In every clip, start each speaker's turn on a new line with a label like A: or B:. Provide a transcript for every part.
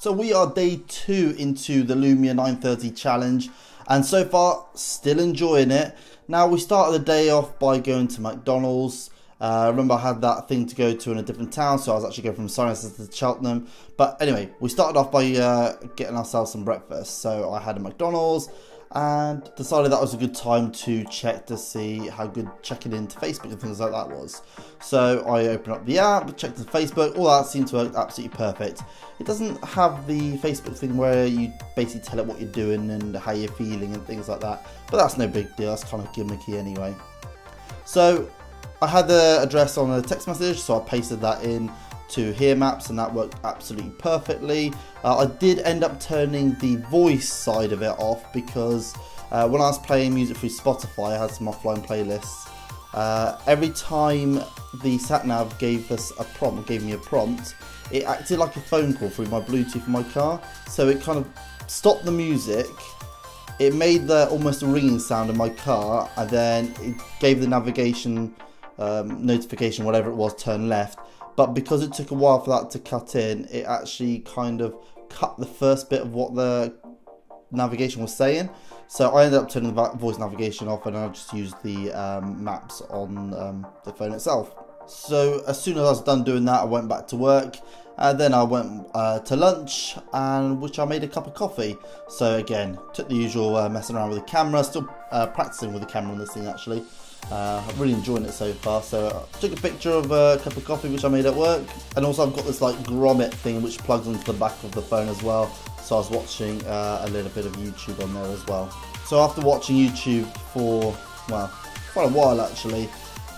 A: So we are day 2 into the Lumia 930 challenge, and so far still enjoying it. Now we started the day off by going to McDonald's. Remember, I had that thing to go to in a different town, so I was actually going from Cirencester to Cheltenham. But anyway, we started off by getting ourselves some breakfast. So I had a McDonald's and decided that was a good time to check to see how good checking into Facebook and things like that was. So I opened up the app, checked the Facebook, all that seemed to work absolutely perfect. It doesn't have the Facebook thing where you basically tell it what you're doing and how you're feeling and things like that, but that's no big deal, that's kind of gimmicky anyway. So I had the address on a text message, so I pasted that in to Here Maps and that worked absolutely perfectly. I did end up turning the voice side of it off because when I was playing music through Spotify, I had some offline playlists. Every time the sat-nav gave me a prompt, it acted like a phone call through my Bluetooth in my car. So it kind of stopped the music, it made almost a ringing sound in my car, and then it gave the navigation notification, whatever it was, turn left. But because it took a while for that to cut in, it actually kind of cut the first bit of what the navigation was saying. So I ended up turning the voice navigation off, and I just used the maps on the phone itself. So as soon as I was done doing that, I went back to work, and then I went to lunch, which I made a cup of coffee. So again, took the usual messing around with the camera, still practicing with the camera on this thing actually. I'm really enjoying it so far. So I took a picture of a cup of coffee which I made at work, and also I've got this like grommet thing which plugs onto the back of the phone as well. So I was watching a little bit of YouTube on there as well. So after watching YouTube for, well, quite a while actually,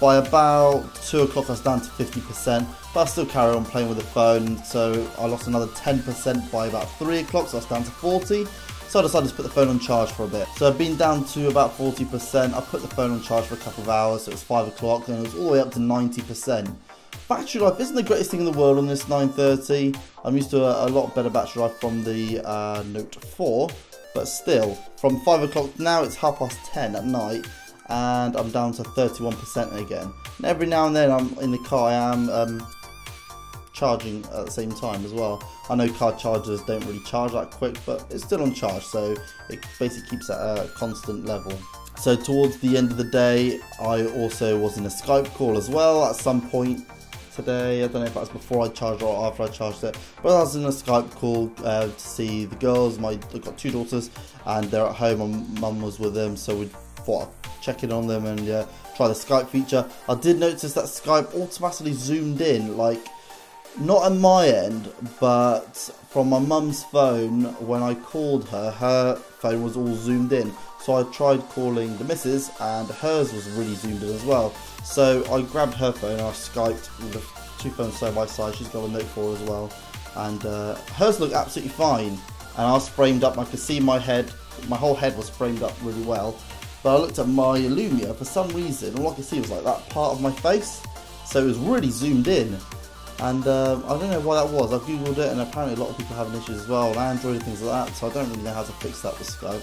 A: by about 2 o'clock I was down to 50%, but I still carry on playing with the phone, so I lost another 10% by about 3 o'clock, so I was down to 40. So I decided to put the phone on charge for a bit. So I've been down to about 40%, I put the phone on charge for a couple of hours, so it was 5 o'clock, and it was all the way up to 90%. Battery life isn't the greatest thing in the world on this 930. I'm used to a lot better battery life from the Note 4, but still, from 5 o'clock now it's 10:30 at night, and I'm down to 31% again. And every now and then I'm in the car, I am charging at the same time as well. I know car chargers don't really charge that quick, but it's still on charge, so it basically keeps at a constant level. So towards the end of the day, I also was in a Skype call as well at some point today. I don't know if that was before I charged or after I charged it, but I was in a Skype call to see the girls. I've got 2 daughters and they're at home, and mum was with them, so we thought I'd check in on them and try the Skype feature. I did notice that Skype automatically zoomed in, like not on my end, but from my mum's phone. When I called her, her phone was all zoomed in. So I tried calling the missus, and hers was really zoomed in as well. So I grabbed her phone and I Skyped with the 2 phones side by side. She's got a Note 4 as well, and hers looked absolutely fine. And I was framed up, I could see my head, my whole head was framed up really well. But I looked at my Lumia, for some reason, all I could see was like that part of my face. So it was really zoomed in. And I don't know why that was. I googled it, and apparently a lot of people have issues as well on Android and things like that, so I don't really know how to fix that with Skype.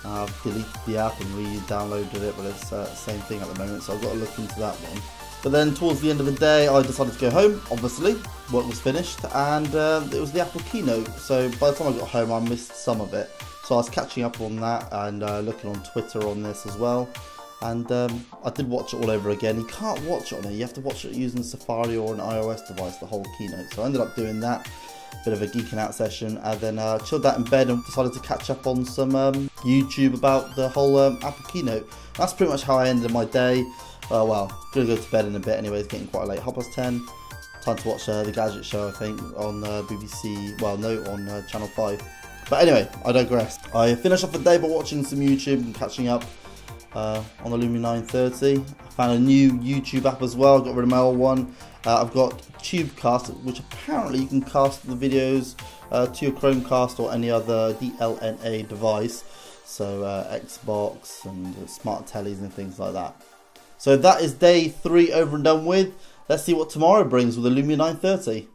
A: I've deleted the app and re-downloaded it, but it's the same thing at the moment, so I've got to look into that one. But then towards the end of the day, I decided to go home, obviously. Work was finished, and it was the Apple keynote, so by the time I got home I missed some of it. So I was catching up on that and looking on Twitter on this as well. And I did watch it all over again. You can't watch it on it, you have to watch it using Safari or an iOS device, the whole keynote. So I ended up doing that, bit of a geeking out session, and then chilled out in bed and decided to catch up on some YouTube about the whole Apple keynote. That's pretty much how I ended my day. Well, gonna go to bed in a bit anyway, it's getting quite late, 10:30. Time to watch the Gadget Show, I think, on BBC, well no, on Channel 5. But anyway, I digress. I finished off the day by watching some YouTube and catching up on the Lumia 930. I found a new YouTube app as well, got rid of my old one. I've got Tubecast, which apparently you can cast the videos to your Chromecast or any other DLNA device, so Xbox and smart tellies and things like that. So that is day 3 over and done with. Let's see what tomorrow brings with the Lumia 930.